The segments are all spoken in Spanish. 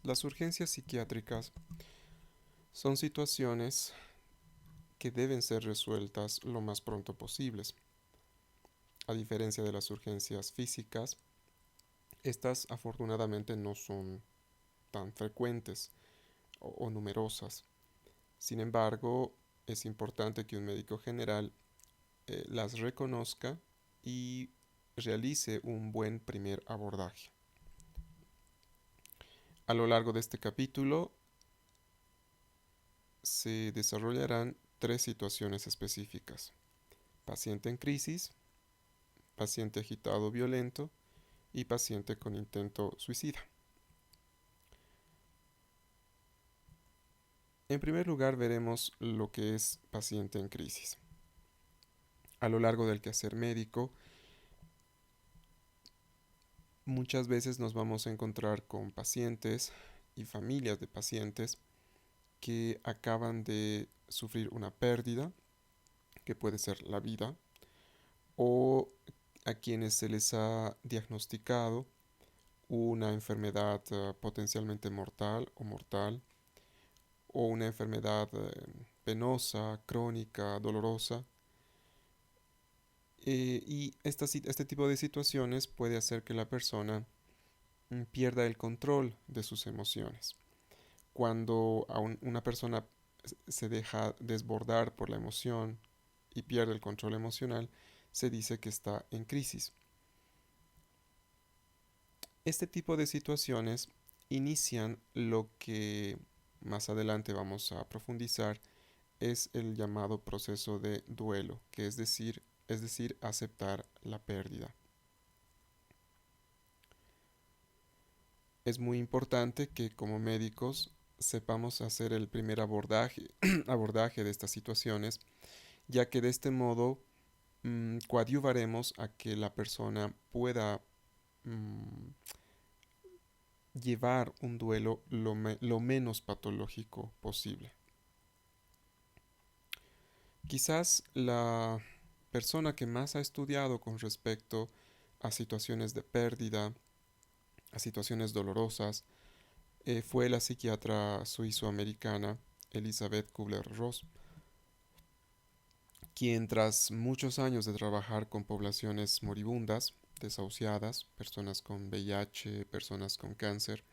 Las urgencias psiquiátricas son situaciones que deben ser resueltas lo más pronto posibles. A diferencia de las urgencias físicas, estas afortunadamente no son tan frecuentes o numerosas. Sin embargo, es importante que un médico general las reconozca y realice un buen primer abordaje. A lo largo de este capítulo se desarrollarán tres situaciones específicas: paciente en crisis, paciente agitado o violento y paciente con intento suicida. En primer lugar veremos lo que es paciente en crisis. A lo largo del quehacer médico, muchas veces nos vamos a encontrar con pacientes y familias de pacientes que acaban de sufrir una pérdida, que puede ser la vida, o a quienes se les ha diagnosticado una enfermedad potencialmente mortal o mortal, o una enfermedad penosa, crónica, dolorosa. Este tipo de situaciones puede hacer que la persona pierda el control de sus emociones. Cuando una persona se deja desbordar por la emoción y pierde el control emocional, se dice que está en crisis. Este tipo de situaciones inician lo que más adelante vamos a profundizar, es el llamado proceso de duelo, que es decir, aceptar la pérdida. Es muy importante que como médicos sepamos hacer el primer abordaje, abordaje de estas situaciones, ya que de este modo coadyuvaremos a que la persona pueda mm, llevar un duelo lo menos patológico posible. Quizás la persona que más ha estudiado con respecto a situaciones de pérdida, a situaciones dolorosas, fue la psiquiatra suizoamericana Elizabeth Kubler-Ross, quien tras muchos años de trabajar con poblaciones moribundas, desahuciadas, personas con VIH, personas con cáncer,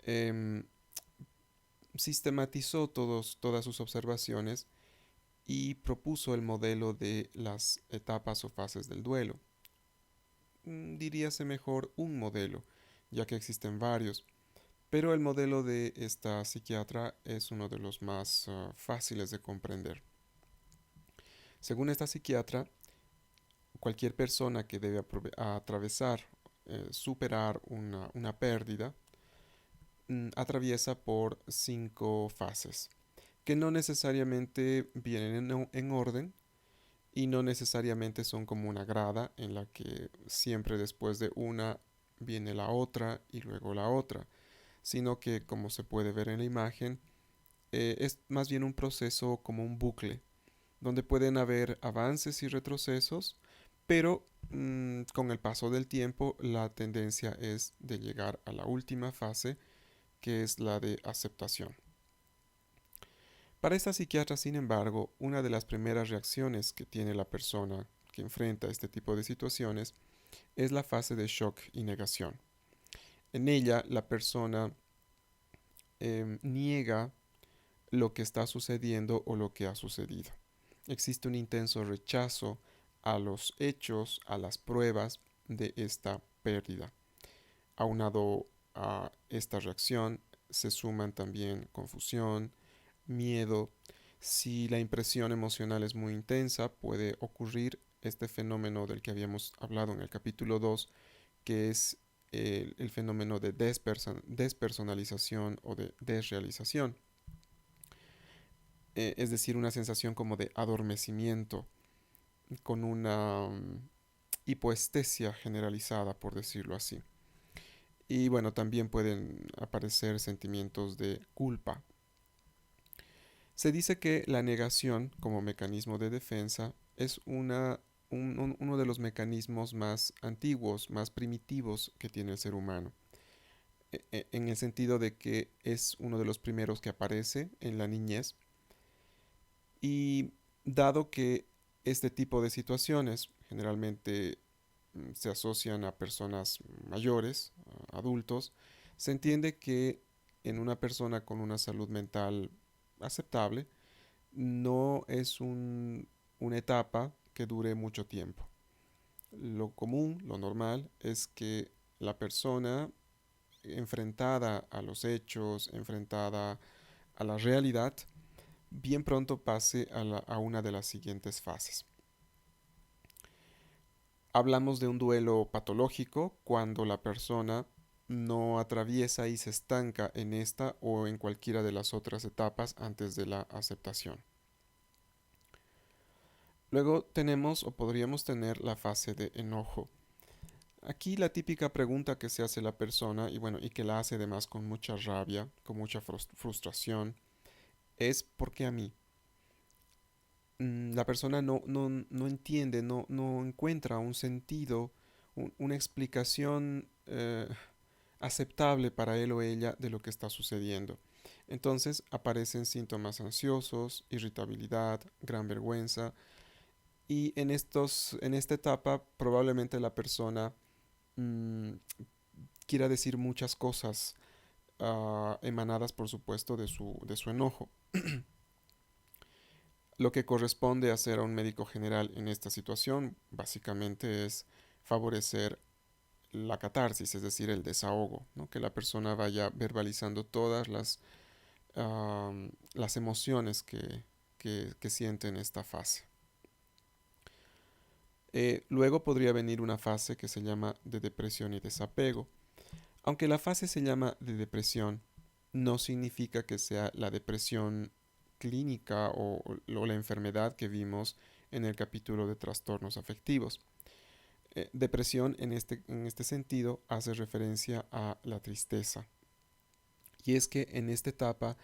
em, sistematizó todas sus observaciones y propuso el modelo de las etapas o fases del duelo. Diríase mejor un modelo, ya que existen varios, pero el modelo de esta psiquiatra es uno de los más fáciles de comprender. Según esta psiquiatra, cualquier persona que debe atravesar, superar una pérdida, atraviesa por 5 fases, que no necesariamente vienen en orden y no necesariamente son como una grada en la que siempre después de una viene la otra y luego la otra, sino que como se puede ver en la imagen, es más bien un proceso como un bucle, donde pueden haber avances y retrocesos, pero con el paso del tiempo la tendencia es de llegar a la última fase, que es la de aceptación. Para esta psiquiatra, sin embargo, una de las primeras reacciones que tiene la persona que enfrenta este tipo de situaciones es la fase de shock y negación. En ella, la persona niega lo que está sucediendo o lo que ha sucedido. Existe un intenso rechazo a los hechos, a las pruebas de esta pérdida. Aunado a esta reacción, se suman también confusión, miedo. Si la impresión emocional es muy intensa, puede ocurrir este fenómeno del que habíamos hablado en el capítulo 2, que es el fenómeno de despersonalización o de desrealización. Es decir, una sensación como de adormecimiento, con una hipoestesia generalizada, por decirlo así. Y bueno, también pueden aparecer sentimientos de culpa. Se dice que la negación como mecanismo de defensa es uno de los mecanismos más antiguos, más primitivos que tiene el ser humano. en el sentido de que es uno de los primeros que aparece en la niñez. Y dado que este tipo de situaciones generalmente se asocian a personas mayores, a adultos, se entiende que en una persona con una salud mental aceptable no es una etapa que dure mucho tiempo. Lo común, lo normal, es que la persona enfrentada a los hechos, enfrentada a la realidad, bien pronto pase a una de las siguientes fases. Hablamos de un duelo patológico cuando la persona no atraviesa y se estanca en esta o en cualquiera de las otras etapas antes de la aceptación. Luego tenemos o podríamos tener la fase de enojo. Aquí la típica pregunta que se hace la persona, y bueno, y que la hace además con mucha rabia, con mucha frustración, es ¿por qué a mí? La persona no entiende, no encuentra un sentido, una explicación aceptable para él o ella de lo que está sucediendo. Entonces aparecen síntomas ansiosos, irritabilidad, gran vergüenza y en esta etapa probablemente la persona mm, quiera decir muchas cosas emanadas por supuesto de su enojo. Lo que corresponde hacer a un médico general en esta situación básicamente es favorecer la catarsis, es decir, el desahogo, ¿no? Que la persona vaya verbalizando todas las emociones que siente en esta fase. Luego podría venir una fase que se llama de depresión y desapego. Aunque la fase se llama de depresión, no significa que sea la depresión clínica o la enfermedad que vimos en el capítulo de trastornos afectivos. Depresión en este sentido hace referencia a la tristeza. Y es que en esta etapa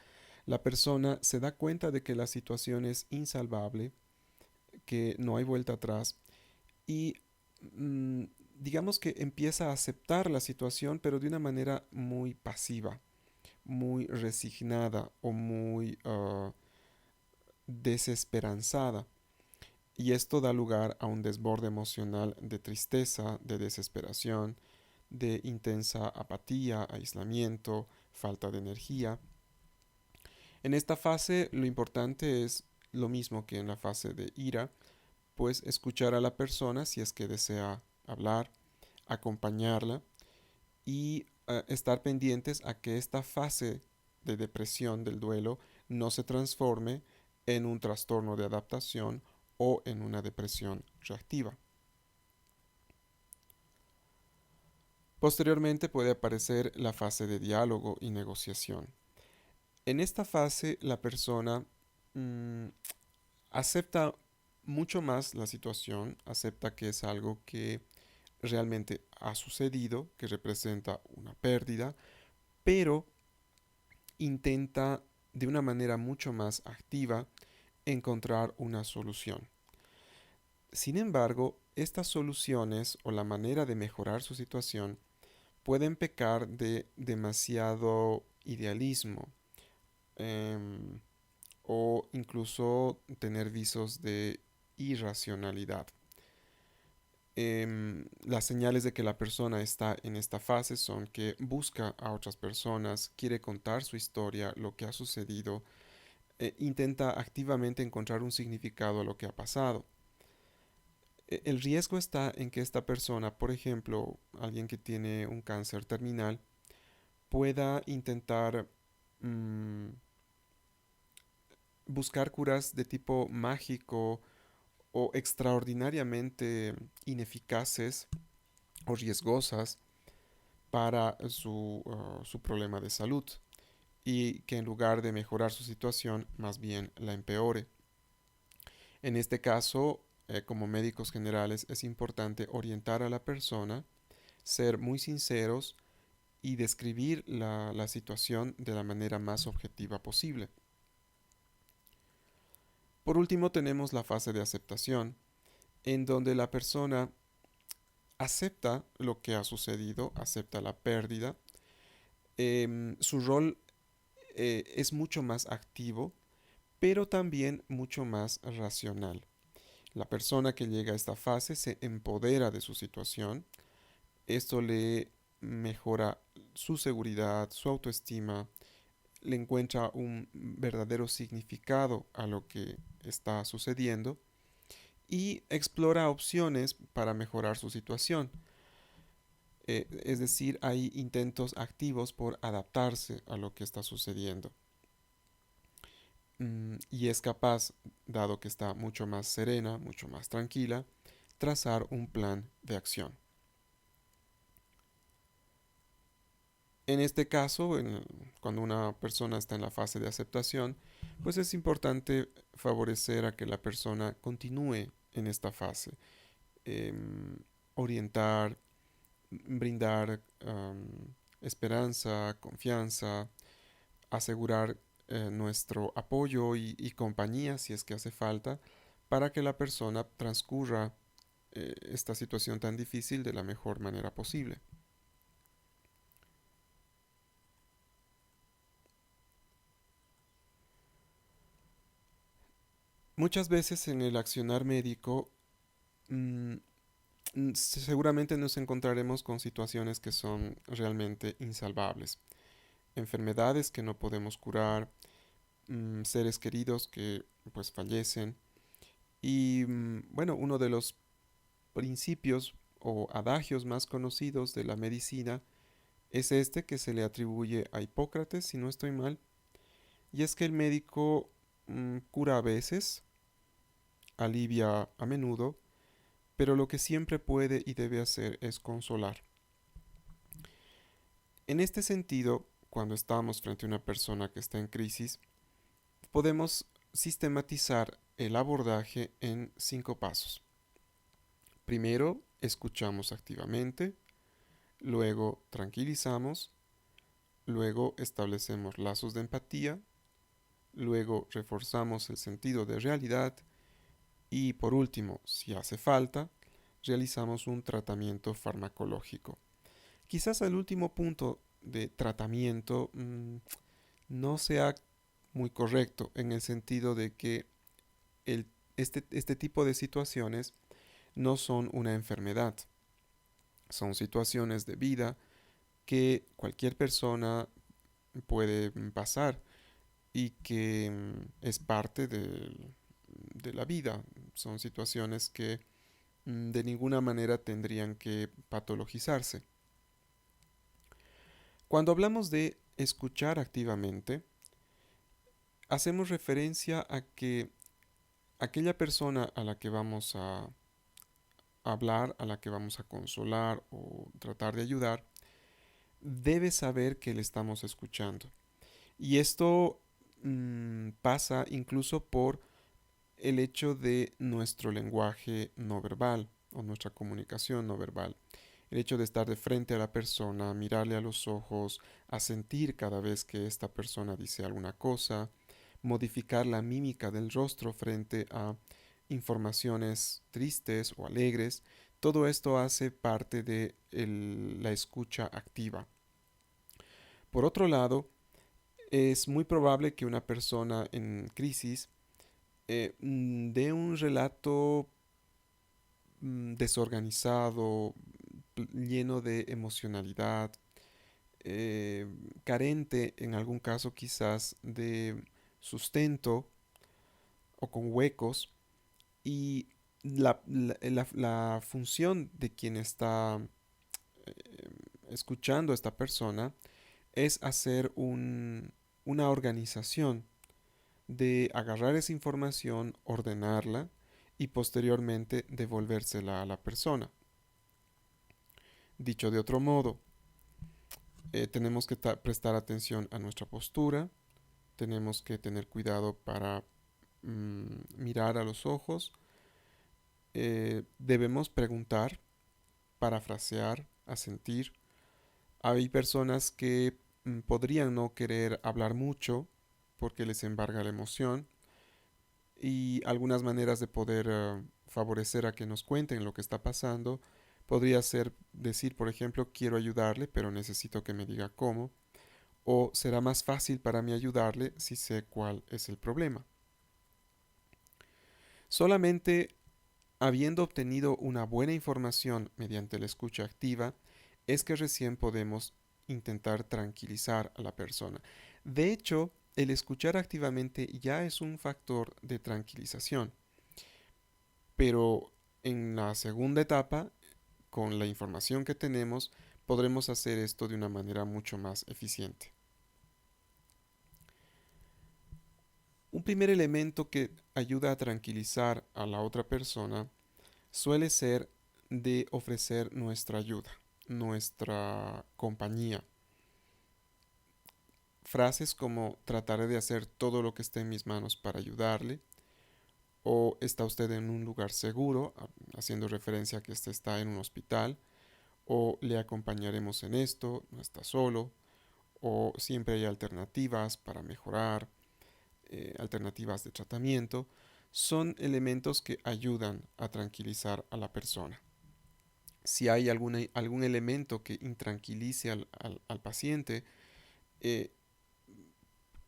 la persona se da cuenta de que la situación es insalvable, que no hay vuelta atrás y mm, digamos que empieza a aceptar la situación pero de una manera muy pasiva, muy resignada o muy desesperanzada. Y esto da lugar a un desborde emocional de tristeza, de desesperación, de intensa apatía, aislamiento, falta de energía. En esta fase lo importante es lo mismo que en la fase de ira, pues escuchar a la persona si es que desea hablar, acompañarla y estar pendientes a que esta fase de depresión del duelo no se transforme en un trastorno de adaptación o en una depresión reactiva. Posteriormente puede aparecer la fase de diálogo y negociación. En esta fase la persona mmm, acepta mucho más la situación, acepta que es algo que realmente ha sucedido, que representa una pérdida, pero intenta de una manera mucho más activa encontrar una solución. Sin embargo, estas soluciones o la manera de mejorar su situación pueden pecar de demasiado idealismo em, o incluso tener visos de irracionalidad. Las señales de que la persona está en esta fase son que busca a otras personas, quiere contar su historia, lo que ha sucedido, intenta activamente encontrar un significado a lo que ha pasado. El riesgo está en que esta persona, por ejemplo, alguien que tiene un cáncer terminal, pueda intentar mm, buscar curas de tipo mágico o extraordinariamente ineficaces o riesgosas para su problema de salud y que en lugar de mejorar su situación más bien la empeore. En este caso, como médicos generales es importante orientar a la persona, ser muy sinceros y describir la situación de la manera más objetiva posible. Por último tenemos la fase de aceptación, en donde la persona acepta lo que ha sucedido, acepta la pérdida, Su rol es mucho más activo, pero también mucho más racional. La persona que llega a esta fase se empodera de su situación. Esto le mejora su seguridad, su autoestima, le encuentra un verdadero significado a lo que está sucediendo y explora opciones para mejorar su situación. Es decir, hay intentos activos por adaptarse a lo que está sucediendo. Y es capaz, dado que está mucho más serena, mucho más tranquila, trazar un plan de acción. En este caso, cuando una persona está en la fase de aceptación, pues es importante favorecer a que la persona continúe en esta fase. Em, Orientar, brindar esperanza, confianza, asegurar nuestro apoyo y compañía si es que hace falta para que la persona transcurra esta situación tan difícil de la mejor manera posible. Muchas veces en el accionar médico mm, seguramente nos encontraremos con situaciones que son realmente insalvables. Enfermedades que no podemos curar, seres queridos que pues fallecen. Y bueno, uno de los principios o adagios más conocidos de la medicina es este que se le atribuye a Hipócrates, si no estoy mal, y es que el médico cura a veces, alivia a menudo, pero lo que siempre puede y debe hacer es consolar. En este sentido, cuando estamos frente a una persona que está en crisis, podemos sistematizar el abordaje en 5 pasos. Primero, escuchamos activamente, luego tranquilizamos, luego establecemos lazos de empatía, luego reforzamos el sentido de realidad y por último, si hace falta, realizamos un tratamiento farmacológico. Quizás el último punto de tratamiento no sea muy correcto en el sentido de que este tipo de situaciones no son una enfermedad, son situaciones de vida que cualquier persona puede pasar y que es parte de la vida. Son situaciones que de ninguna manera tendrían que patologizarse. Cuando hablamos de escuchar activamente, hacemos referencia a que aquella persona a la que vamos a hablar, a la que vamos a consolar o tratar de ayudar, debe saber que le estamos escuchando. Y esto pasa incluso por el hecho de nuestro lenguaje no verbal o nuestra comunicación no verbal. El hecho de estar de frente a la persona, mirarle a los ojos, a sentir cada vez que esta persona dice alguna cosa, modificar la mímica del rostro frente a informaciones tristes o alegres, todo esto hace parte de la escucha activa. Por otro lado, es muy probable que una persona en crisis dé un relato desorganizado, lleno de emocionalidad, eh, carente en algún caso quizás de sustento o con huecos y la función de quien está eh, escuchando a esta persona es hacer una organización de agarrar esa información, ordenarla y posteriormente devolvérsela a la persona. Dicho de otro modo, tenemos que prestar atención a nuestra postura, tenemos que tener cuidado para mirar a los ojos, debemos preguntar, parafrasear, asentir. Hay personas que podrían no querer hablar mucho porque les embarga la emoción y algunas maneras de poder favorecer a que nos cuenten lo que está pasando podría ser decir, por ejemplo, quiero ayudarle, pero necesito que me diga cómo. o será más fácil para mí ayudarle si sé cuál es el problema. Solamente habiendo obtenido una buena información mediante la escucha activa, es que recién podemos intentar tranquilizar a la persona. De hecho, el escuchar activamente ya es un factor de tranquilización, pero en la segunda etapa, con la información que tenemos, podremos hacer esto de una manera mucho más eficiente. Un primer elemento que ayuda a tranquilizar a la otra persona suele ser de ofrecer nuestra ayuda, nuestra compañía. Frases como trataré de hacer todo lo que esté en mis manos para ayudarle, o está usted en un lugar seguro, haciendo referencia a que este está en un hospital, o le acompañaremos en esto, no está solo, o siempre hay alternativas para mejorar, alternativas de tratamiento, son elementos que ayudan a tranquilizar a la persona. Si hay algún elemento que intranquilice al paciente, eh,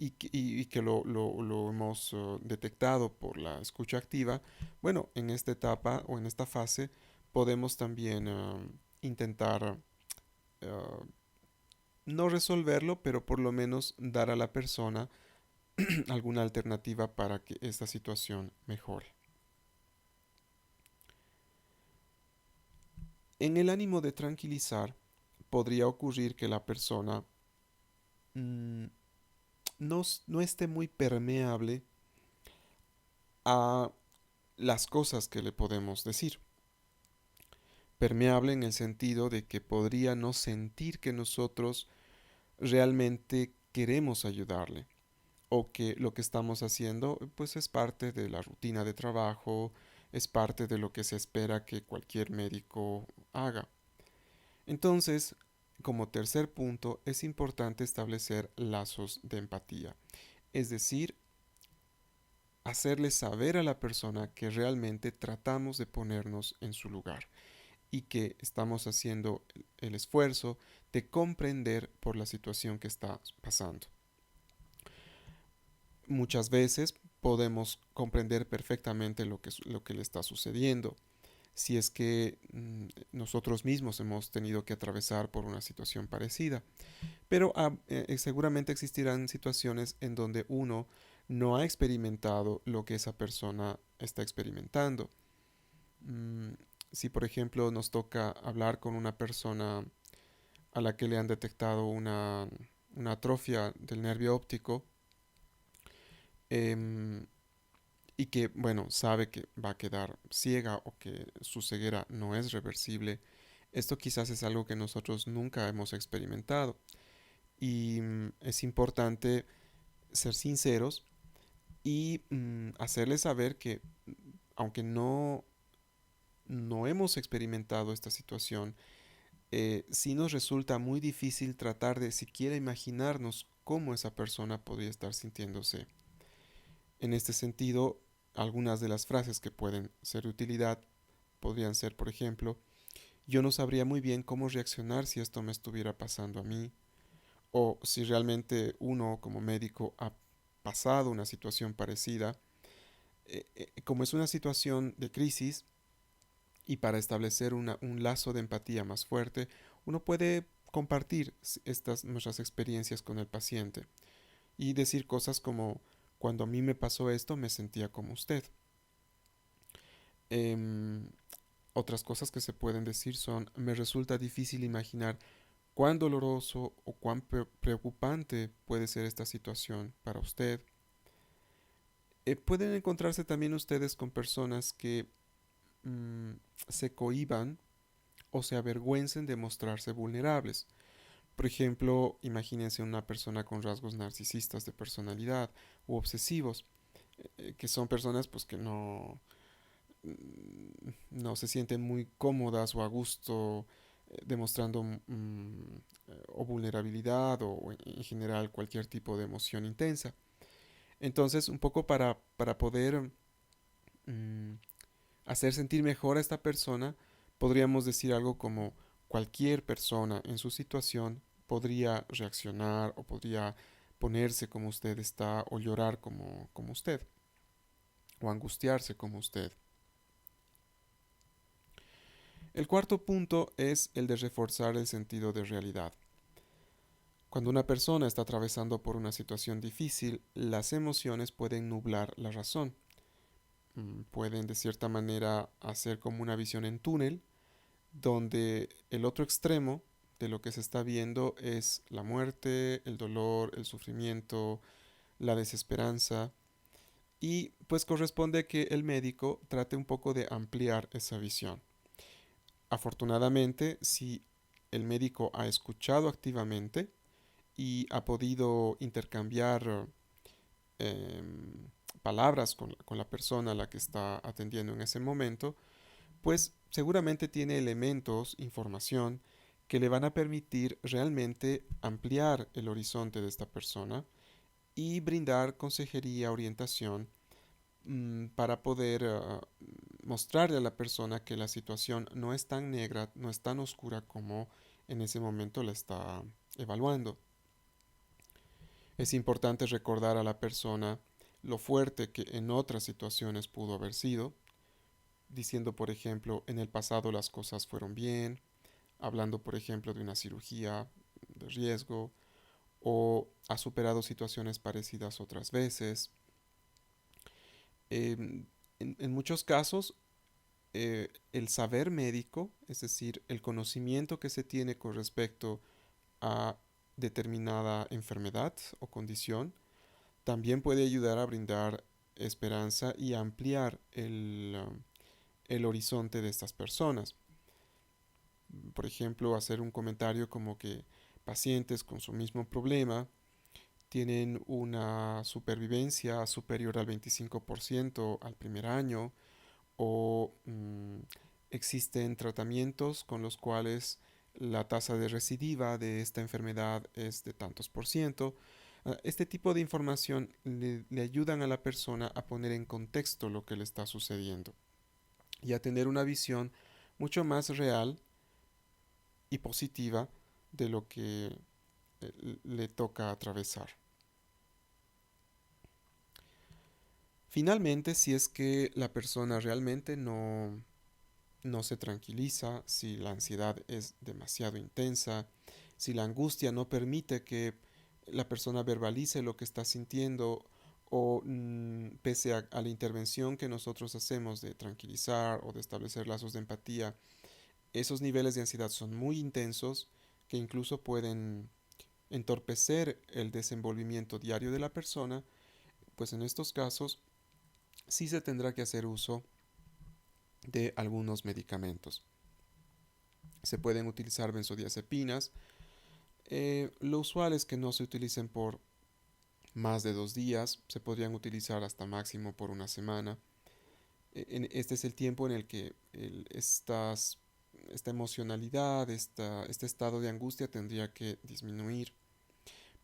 y que lo hemos detectado por la escucha activa, bueno, en esta etapa o en esta fase podemos también intentar uh, no resolverlo, pero por lo menos dar a la persona alguna alternativa para que esta situación mejore. En el ánimo de tranquilizar, podría ocurrir que la persona mm, no esté muy permeable a las cosas que le podemos decir. Permeable en el sentido de que podría no sentir que nosotros realmente queremos ayudarle o que lo que estamos haciendo pues es parte de la rutina de trabajo, es parte de lo que se espera que cualquier médico haga. Entonces, como tercer punto, es importante establecer lazos de empatía, es decir, hacerle saber a la persona que realmente tratamos de ponernos en su lugar y que estamos haciendo el esfuerzo de comprender por la situación que está pasando. Muchas veces podemos comprender perfectamente lo que le está sucediendo, si es que nosotros mismos hemos tenido que atravesar por una situación parecida. Pero seguramente existirán situaciones en donde uno no ha experimentado lo que esa persona está experimentando. Mm, si por ejemplo nos toca hablar con una persona a la que le han detectado una atrofia del nervio óptico, em, y que, bueno, sabe que va a quedar ciega o que su ceguera no es reversible, esto quizás es algo que nosotros nunca hemos experimentado. Y es importante ser sinceros y hacerles saber que aunque no hemos experimentado esta situación, sí nos resulta muy difícil tratar de siquiera imaginarnos cómo esa persona podría estar sintiéndose. En este sentido, algunas de las frases que pueden ser de utilidad podrían ser, por ejemplo, yo no sabría muy bien cómo reaccionar si esto me estuviera pasando a mí, o si realmente uno como médico ha pasado una situación parecida. Como es una situación de crisis y para establecer un lazo de empatía más fuerte, uno puede compartir estas nuestras experiencias con el paciente y decir cosas como cuando a mí me pasó esto me sentía como usted. Em, Otras cosas que se pueden decir son me resulta difícil imaginar cuán doloroso o cuán preocupante puede ser esta situación para usted. Pueden encontrarse también ustedes con personas que mm, se cohíban o se avergüencen de mostrarse vulnerables. Por ejemplo, imagínense una persona con rasgos narcisistas de personalidad u obsesivos, que son personas pues que no se sienten muy cómodas o a gusto demostrando o vulnerabilidad o en general cualquier tipo de emoción intensa. Entonces, un poco para poder mm, hacer sentir mejor a esta persona, podríamos decir algo como cualquier persona en su situación podría reaccionar o podría ponerse como usted está o llorar como usted o angustiarse como usted. El cuarto punto es el de reforzar el sentido de realidad. Cuando una persona está atravesando por una situación difícil, las emociones pueden nublar la razón. Pueden de cierta manera hacer como una visión en túnel, donde el otro extremo de lo que se está viendo es la muerte, el dolor, el sufrimiento, la desesperanza, y pues corresponde que el médico trate un poco de ampliar esa visión. Afortunadamente, si el médico ha escuchado activamente y ha podido intercambiar eh, palabras con la persona a la que está atendiendo en ese momento, pues seguramente tiene elementos, información que le van a permitir realmente ampliar el horizonte de esta persona y brindar consejería, orientación para poder mostrarle a la persona que la situación no es tan negra, no es tan oscura como en ese momento la está evaluando. Es importante recordar a la persona lo fuerte que en otras situaciones pudo haber sido, diciendo, por ejemplo, en el pasado las cosas fueron bien, hablando, por ejemplo, de una cirugía de riesgo, o ha superado situaciones parecidas otras veces. En muchos casos, el saber médico, es decir, el conocimiento que se tiene con respecto a determinada enfermedad o condición, también puede ayudar a brindar esperanza y ampliar el horizonte de estas personas. Por ejemplo, hacer un comentario como que pacientes con su mismo problema tienen una supervivencia superior al 25% al primer año o existen tratamientos con los cuales la tasa de recidiva de esta enfermedad es de tantos por ciento. Este tipo de información le ayudan a la persona a poner en contexto lo que le está sucediendo y a tener una visión mucho más real y positiva de lo que le toca atravesar. Finalmente, si es que la persona realmente no se tranquiliza, si la ansiedad es demasiado intensa, si la angustia no permite que la persona verbalice lo que está sintiendo o pese a la intervención que nosotros hacemos de tranquilizar o de establecer lazos de empatía, esos niveles de ansiedad son muy intensos que incluso pueden entorpecer el desenvolvimiento diario de la persona, pues en estos casos sí se tendrá que hacer uso de algunos medicamentos. Se pueden utilizar benzodiazepinas. Lo usual es que no se utilicen por más de 2 días, se podrían utilizar hasta máximo por una semana. Este es el tiempo en el que esta emocionalidad, este estado de angustia tendría que disminuir.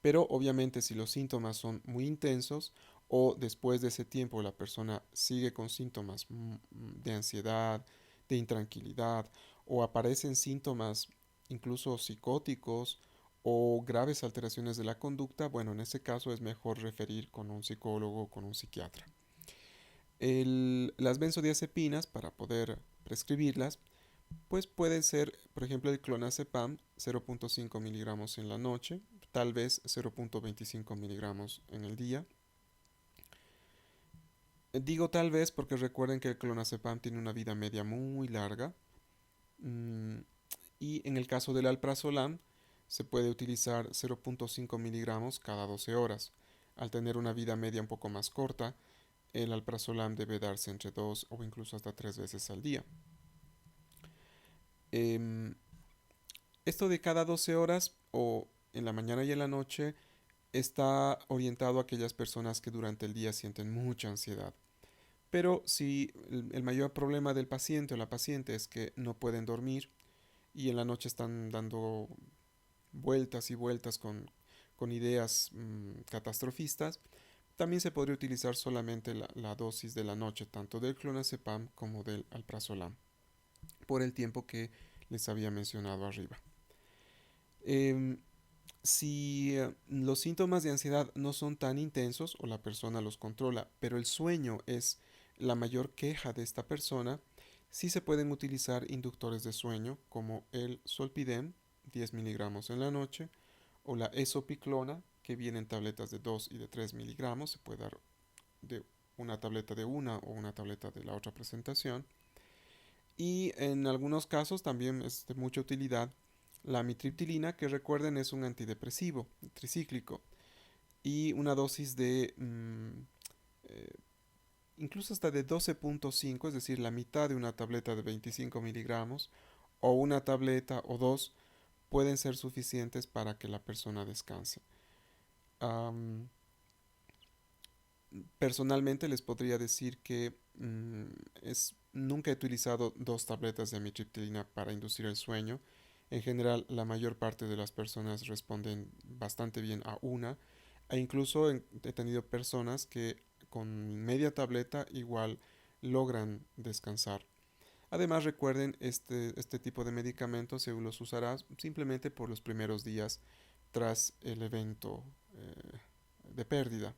Pero obviamente si los síntomas son muy intensos o después de ese tiempo la persona sigue con síntomas de ansiedad, de intranquilidad o aparecen síntomas incluso psicóticos o graves alteraciones de la conducta, bueno, en ese caso es mejor referir con un psicólogo o con un psiquiatra. Las benzodiazepinas, para poder prescribirlas, pues pueden ser, por ejemplo, el clonazepam, 0.5 miligramos en la noche, tal vez 0.25 miligramos en el día. Digo tal vez porque recuerden que el clonazepam tiene una vida media muy larga. Mm, y en el caso del alprazolam, se puede utilizar 0.5 miligramos cada 12 horas. Al tener una vida media un poco más corta, el alprazolam debe darse entre 2 o incluso hasta 3 veces al día. Em, Esto de cada 12 horas o en la mañana y en la noche está orientado a aquellas personas que durante el día sienten mucha ansiedad. Pero si el mayor problema del paciente o la paciente es que no pueden dormir y en la noche están dando vueltas y vueltas con ideas catastrofistas, también se podría utilizar solamente la dosis de la noche, tanto del clonazepam como del alprazolam, por el tiempo que les había mencionado arriba. Em, Si los síntomas de ansiedad no son tan intensos o la persona los controla, pero el sueño es la mayor queja de esta persona, sí se pueden utilizar inductores de sueño como el Solpidem, 10 miligramos en la noche, o la esopiclona, que viene en tabletas de 2 y de 3 miligramos, se puede dar de una tableta de una o una tableta de la otra presentación. Y en algunos casos también es de mucha utilidad la amitriptilina, que recuerden es un antidepresivo tricíclico, y una dosis de eh, incluso hasta de 12.5, es decir, la mitad de una tableta de 25 miligramos, o una tableta o dos, pueden ser suficientes para que la persona descanse. Am, Personalmente les podría decir que nunca he utilizado dos tabletas de amitriptilina para inducir el sueño. En general, la mayor parte de las personas responden bastante bien a una, e incluso he tenido personas que con media tableta igual logran descansar. Además, recuerden, este tipo de medicamentos se los usará simplemente por los primeros días tras el evento de pérdida.